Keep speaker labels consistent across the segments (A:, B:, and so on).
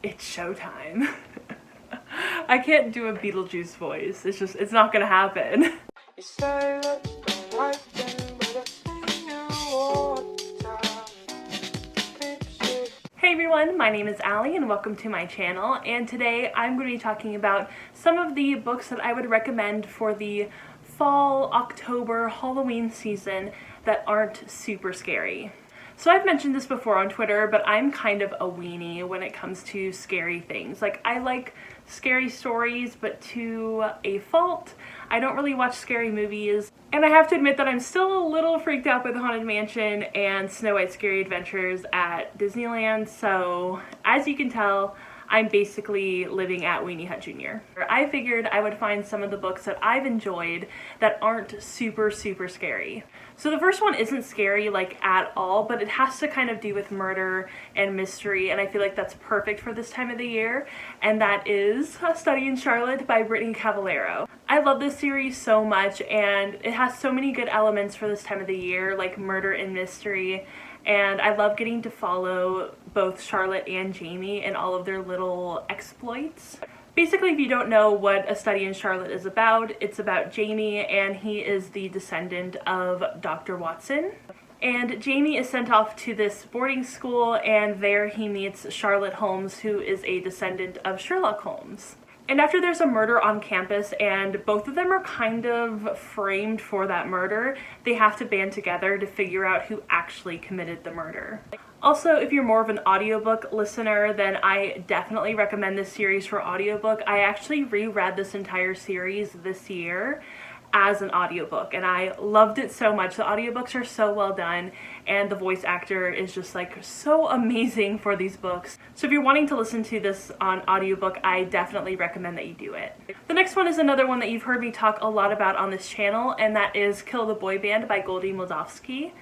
A: It's showtime. I can't do a Beetlejuice voice. It's not gonna happen. Hey everyone, my name is Allie and welcome to my channel, and today I'm going to be talking about some of the books that I would recommend for the fall, October, Halloween season that aren't super scary. So I've mentioned this before on Twitter, but I'm kind of a weenie when it comes to scary things. Like, I like scary stories, but to a fault. I don't really watch scary movies. And I have to admit that I'm still a little freaked out by the Haunted Mansion and Snow White's Scary Adventures at Disneyland. So as you can tell, I'm basically living at Weenie Hut Jr. I figured I would find some of the books that I've enjoyed that aren't super scary. So the first one isn't scary like at all, but it has to kind of do with murder and mystery, and I feel like that's perfect for this time of the year, and that is A Study in Charlotte by Brittany Cavallaro. I love this series so much, and it has so many good elements for this time of the year, like murder and mystery. And I love getting to follow both Charlotte and Jamie and all of their little exploits. Basically, if you don't know what A Study in Charlotte is about, it's about Jamie, and he is the descendant of Dr. Watson. And Jamie is sent off to this boarding school, and there he meets Charlotte Holmes, who is a descendant of Sherlock Holmes. And after there's a murder on campus and both of them are kind of framed for that murder, they have to band together to figure out who actually committed the murder. Also, if you're more of an audiobook listener, then I definitely recommend this series for audiobook. I actually reread this entire series this year as an audiobook, and I loved it so much. The audiobooks are so well done, and the voice actor is just like so amazing for these books. So if you're wanting to listen to this on audiobook, I definitely recommend that you do it. The next one is another one that you've heard me talk a lot about on this channel, and that is Kill the Boy Band by Goldy Moldavsky.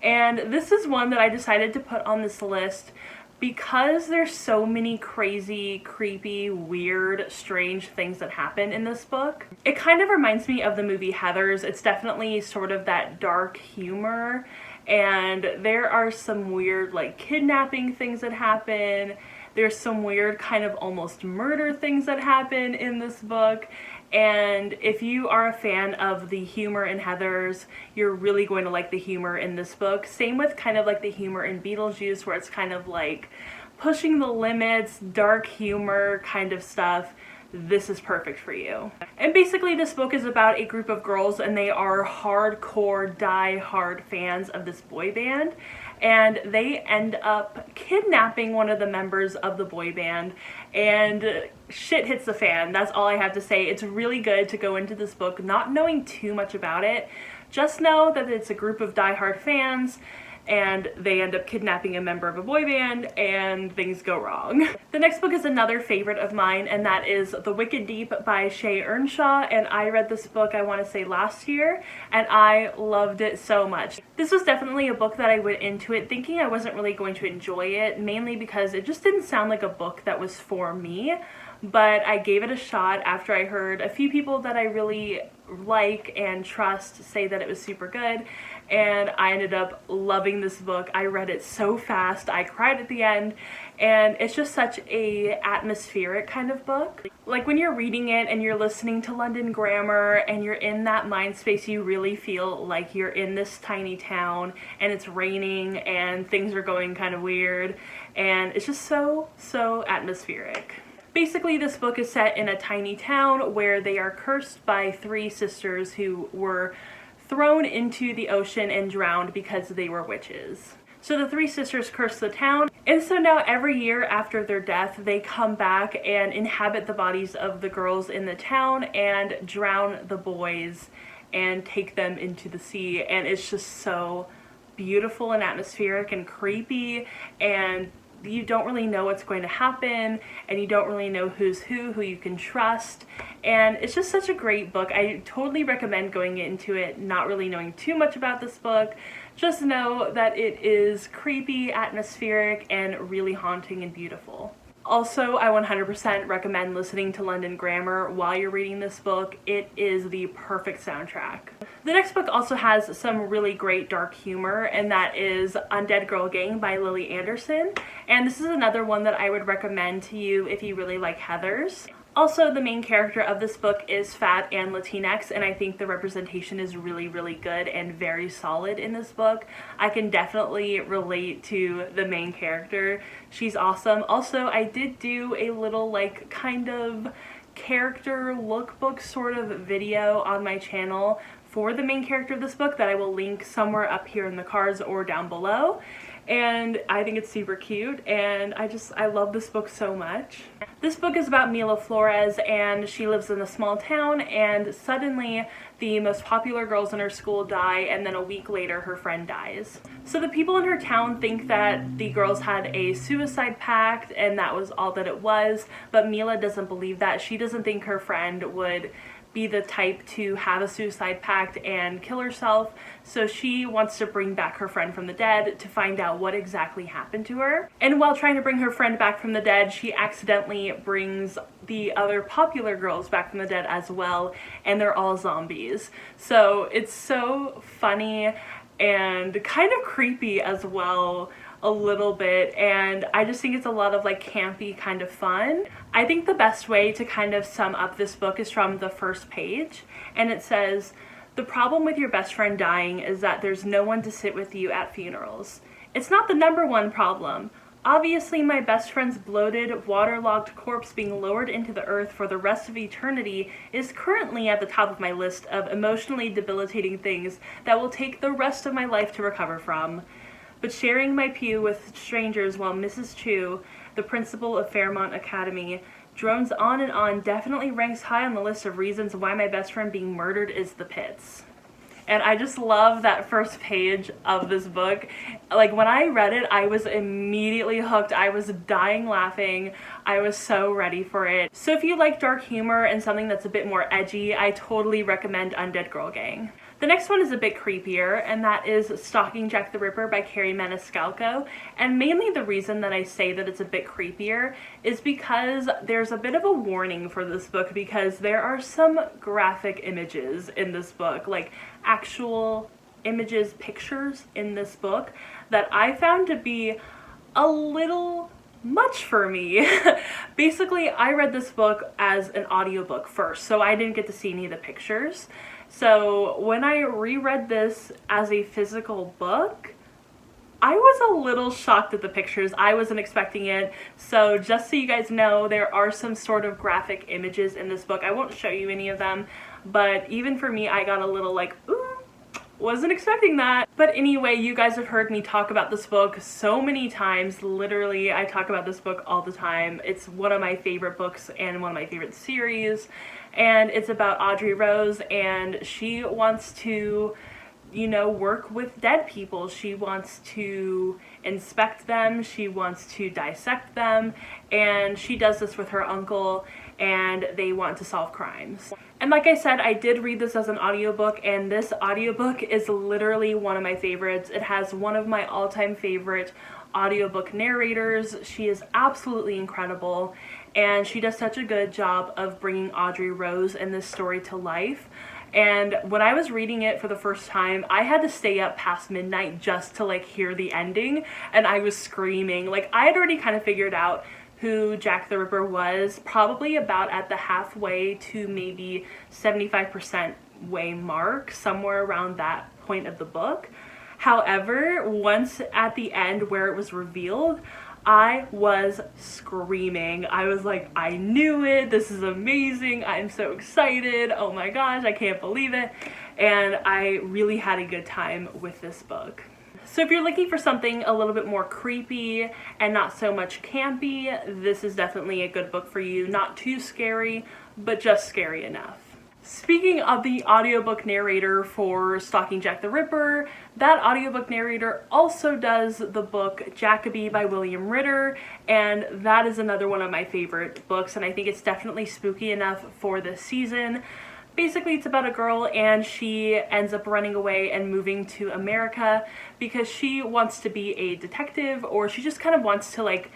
A: And this is one that I decided to put on this list because there's so many crazy, creepy, weird, strange things that happen in this book. It kind of reminds me of the movie Heathers. It's definitely sort of that dark humor, and there are some weird like kidnapping things that happen. There's some weird kind of almost murder things that happen in this book. And if you are a fan of the humor in Heathers, you're really going to like the humor in this book. Same with kind of like the humor in Beetlejuice, where it's kind of like pushing the limits, dark humor kind of stuff. This is perfect for you. And basically this book is about a group of girls, and they are hardcore, die-hard fans of this boy band. And they end up kidnapping one of the members of the boy band, and shit hits the fan. That's all I have to say. It's really good to go into this book not knowing too much about it. Just know that it's a group of die-hard fans, and they end up kidnapping a member of a boy band, and things go wrong. The next book is another favorite of mine, and that is The Wicked Deep by Shea Ernshaw, and I read this book, I want to say last year, and I loved it so much. This was definitely a book that I went into it thinking I wasn't really going to enjoy it, mainly because it just didn't sound like a book that was for me, but I gave it a shot after I heard a few people that I really like and trust say that it was super good, and I ended up loving this book. I read it so fast, I cried at the end, and it's just such a atmospheric kind of book. Like when you're reading it and you're listening to London grammar and you're in that mind space, you really feel like you're in this tiny town and it's raining and things are going kind of weird, and it's just so atmospheric. Basically, this book is set in a tiny town where they are cursed by three sisters who were thrown into the ocean and drowned because they were witches. So the three sisters curse the town, and so now every year after their death, they come back and inhabit the bodies of the girls in the town and drown the boys and take them into the sea. And it's just so beautiful and atmospheric and creepy, and you don't really know what's going to happen, and you don't really know who's who you can trust, and it's just such a great book. I totally recommend going into it not really knowing too much about this book. Just know that it is creepy, atmospheric, and really haunting and beautiful. Also, I 100% recommend listening to London Grammar while you're reading this book. It is the perfect soundtrack. The next book also has some really great dark humor, and that is Undead Girl Gang by Lily Anderson. And this is another one that I would recommend to you if you really like Heathers. Also, the main character of this book is fat and Latinx, and I think the representation is really, really good and very solid in this book. I can definitely relate to the main character. She's awesome. Also, I did do a little like kind of character lookbook sort of video on my channel for the main character of this book that I will link somewhere up here in the cards or down below. And I think it's super cute, and I love this book so much. This book is about Mila Flores, and she lives in a small town, and suddenly the most popular girls in her school die, and then a week later her friend dies. So the people in her town think that the girls had a suicide pact and that was all that it was, but Mila doesn't believe that. She doesn't think her friend would be the type to have a suicide pact and kill herself, so she wants to bring back her friend from the dead to find out what exactly happened to her. And while trying to bring her friend back from the dead, she accidentally brings the other popular girls back from the dead as well, and they're all zombies. So it's so funny and kind of creepy as well, a little bit, and I just think it's a lot of like campy kind of fun. I think the best way to kind of sum up this book is from the first page, and it says, "The problem with your best friend dying is that there's no one to sit with you at funerals. It's not the number one problem. Obviously, my best friend's bloated, waterlogged corpse being lowered into the earth for the rest of eternity is currently at the top of my list of emotionally debilitating things that will take the rest of my life to recover from. But sharing my pew with strangers while Mrs. Chu, the principal of Fairmont Academy, drones on and on definitely ranks high on the list of reasons why my best friend being murdered is the pits." And I just love that first page of this book. Like, when I read it, I was immediately hooked. I was dying laughing. I was so ready for it. So if you like dark humor and something that's a bit more edgy, I totally recommend Undead Girl Gang. The next one is a bit creepier, and that is Stalking Jack the Ripper by Kerri Maniscalco. And mainly the reason that I say that it's a bit creepier is because there's a bit of a warning for this book, because there are some graphic images in this book, like actual images, pictures in this book that I found to be a little much for me. Basically, I read this book as an audiobook first, so I didn't get to see any of the pictures. So when I reread this as a physical book, I was a little shocked at the pictures. I wasn't expecting it. So just so you guys know, there are some sort of graphic images in this book. I won't show you any of them, but even for me, I got a little like, ooh, wasn't expecting that. But anyway, you guys have heard me talk about this book so many times. Literally, I talk about this book all the time. It's one of my favorite books and one of my favorite series. And it's about Audrey Rose, and she wants to, you know, work with dead people. She wants to inspect them, she wants to dissect them, and she does this with her uncle, and they want to solve crimes. And like I said, I did read this as an audiobook, and this audiobook is literally one of my favorites. It has one of my all-time favorite audiobook narrators. She is absolutely incredible, and she does such a good job of bringing Audrey Rose and this story to life. And when I was reading it for the first time, I had to stay up past midnight just to like hear the ending, and I was screaming. Like, I had already kind of figured out who Jack the Ripper was, probably about at the halfway to maybe 75% way mark, somewhere around that point of the book. However, once at the end where it was revealed, I was screaming. I was like, I knew it, this is amazing, I'm so excited, oh my gosh, I can't believe it. And I really had a good time with this book. So if you're looking for something a little bit more creepy and not so much campy, this is definitely a good book for you. Not too scary, but just scary enough. Speaking of the audiobook narrator for Stalking Jack the Ripper, that audiobook narrator also does the book Jacobi by William Ritter, and that is another one of my favorite books, and I think it's definitely spooky enough for this season. Basically, it's about a girl, and she ends up running away and moving to America because she wants to be a detective, or she just kind of wants to like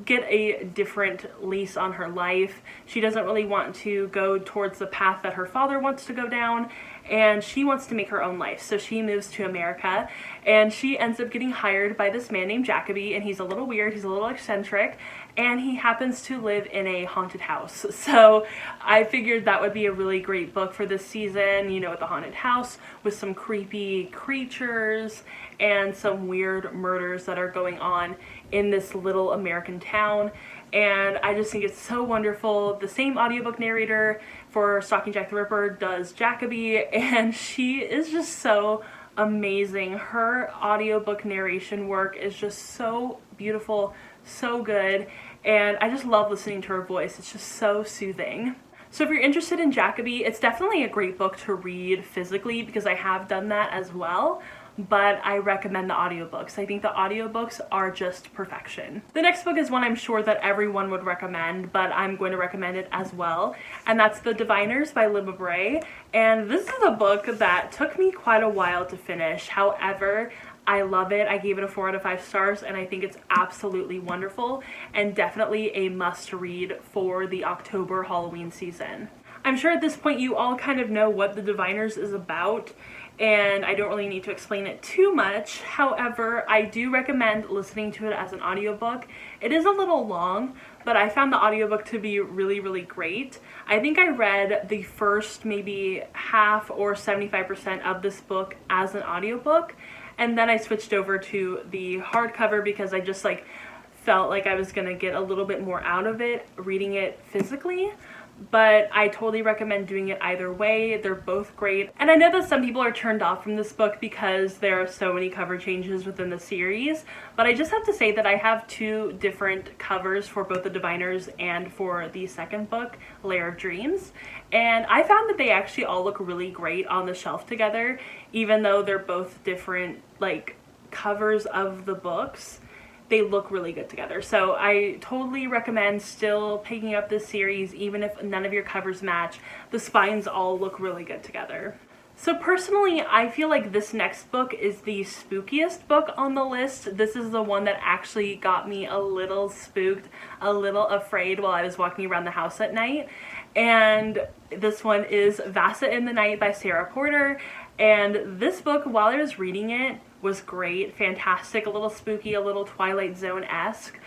A: get a different lease on her life. She doesn't really want to go towards the path that her father wants to go down, and she wants to make her own life. So she moves to America, and she ends up getting hired by this man named Jacobi, and he's a little weird, he's a little eccentric, and he happens to live in a haunted house. So I figured that would be a really great book for this season, you know, with the haunted house, with some creepy creatures and some weird murders that are going on in this little American town. And I just think it's so wonderful. The same audiobook narrator for Stalking Jack the Ripper does Jackaby, and she is just so amazing. Her audiobook narration work is just so beautiful, so good, and I just love listening to her voice. It's just so soothing. So if you're interested in Jackaby, it's definitely a great book to read physically because I have done that as well, but I recommend the audiobooks. I think the audiobooks are just perfection. The next book is one I'm sure that everyone would recommend, but I'm going to recommend it as well, and that's The Diviners by Libba Bray. And this is a book that took me quite a while to finish. However, I love it. I gave it a 4 out of 5 stars, and I think it's absolutely wonderful and definitely a must read for the October Halloween season. I'm sure at this point you all kind of know what The Diviners is about, and I don't really need to explain it too much. However, I do recommend listening to it as an audiobook. It is a little long, but I found the audiobook to be really, really great. I think I read the first maybe half or 75% of this book as an audiobook, and then I switched over to the hardcover because I just like felt like I was gonna get a little bit more out of it reading it physically. But I totally recommend doing it either way. They're both great. And I know that some people are turned off from this book because there are so many cover changes within the series, but I just have to say that I have 2 different covers for both The Diviners and for the second book, Lair of Dreams, and I found that they actually all look really great on the shelf together, even though they're both different like covers of the books. They look really good together. So I totally recommend still picking up this series even if none of your covers match. The spines all look really good together. So personally, I feel like this next book is the spookiest book on the list. This is the one that actually got me a little spooked, a little afraid while I was walking around the house at night. And this one is Vassa in the Night by Sarah Porter. And this book, while I was reading it, was great, fantastic, a little spooky, a little Twilight Zone-esque.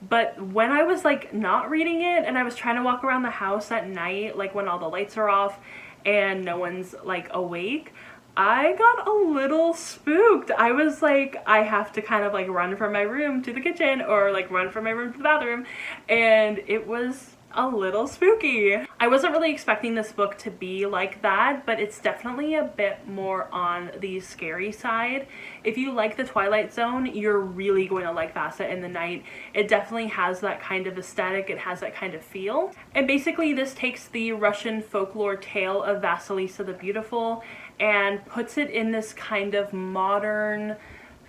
A: But when I was like not reading it and I was trying to walk around the house at night, like when all the lights are off and no one's like awake, I got a little spooked. I was like, I have to kind of like run from my room to the kitchen or like run from my room to the bathroom, and it was a little spooky. I wasn't really expecting this book to be like that, but it's definitely a bit more on the scary side. If you like the Twilight Zone, you're really going to like Vassa in the Night. It definitely has that kind of aesthetic, it has that kind of feel. And basically this takes the Russian folklore tale of Vasilisa the Beautiful and puts it in this kind of modern,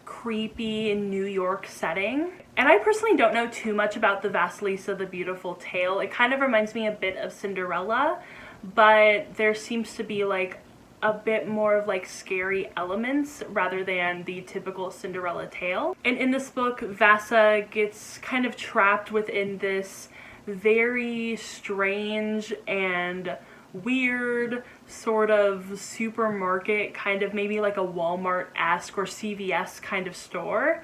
A: creepy New York setting. And I personally don't know too much about the Vasilisa the Beautiful tale. It kind of reminds me a bit of Cinderella, but there seems to be like a bit more of like scary elements rather than the typical Cinderella tale. And in this book, Vassa gets kind of trapped within this very strange and weird sort of supermarket, kind of maybe like a Walmart-esque or CVS kind of store,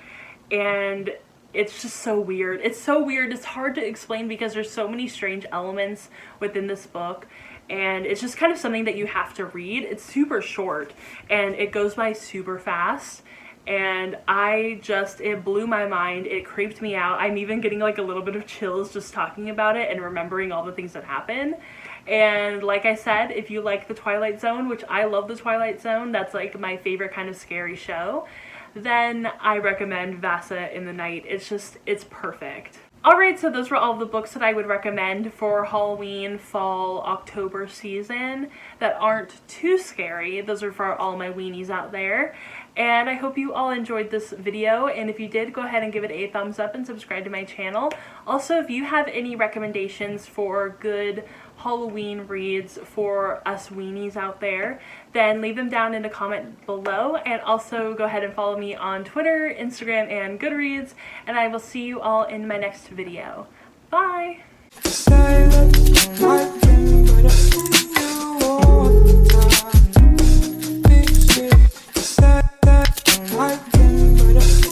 A: and it's just so weird. It's so weird. It's hard to explain because there's so many strange elements within this book, and it's just kind of something that you have to read. It's super short and it goes by super fast, and it blew my mind. It creeped me out. I'm even getting like a little bit of chills just talking about it and remembering all the things that happen. And like I said, if you like the Twilight Zone, which I love the Twilight Zone, that's like my favorite kind of scary show, then I recommend Vassa in the Night. It's perfect. Alright, so those were all the books that I would recommend for Halloween, fall, October season that aren't too scary. Those are for all my weenies out there. And I hope you all enjoyed this video, and if you did, go ahead and give it a thumbs up and subscribe to my channel. Also, if you have any recommendations for good Halloween reads for us weenies out there, then leave them down in a comment below, and also go ahead and follow me on Twitter, Instagram, and Goodreads, and I will see you all in my next video. Bye!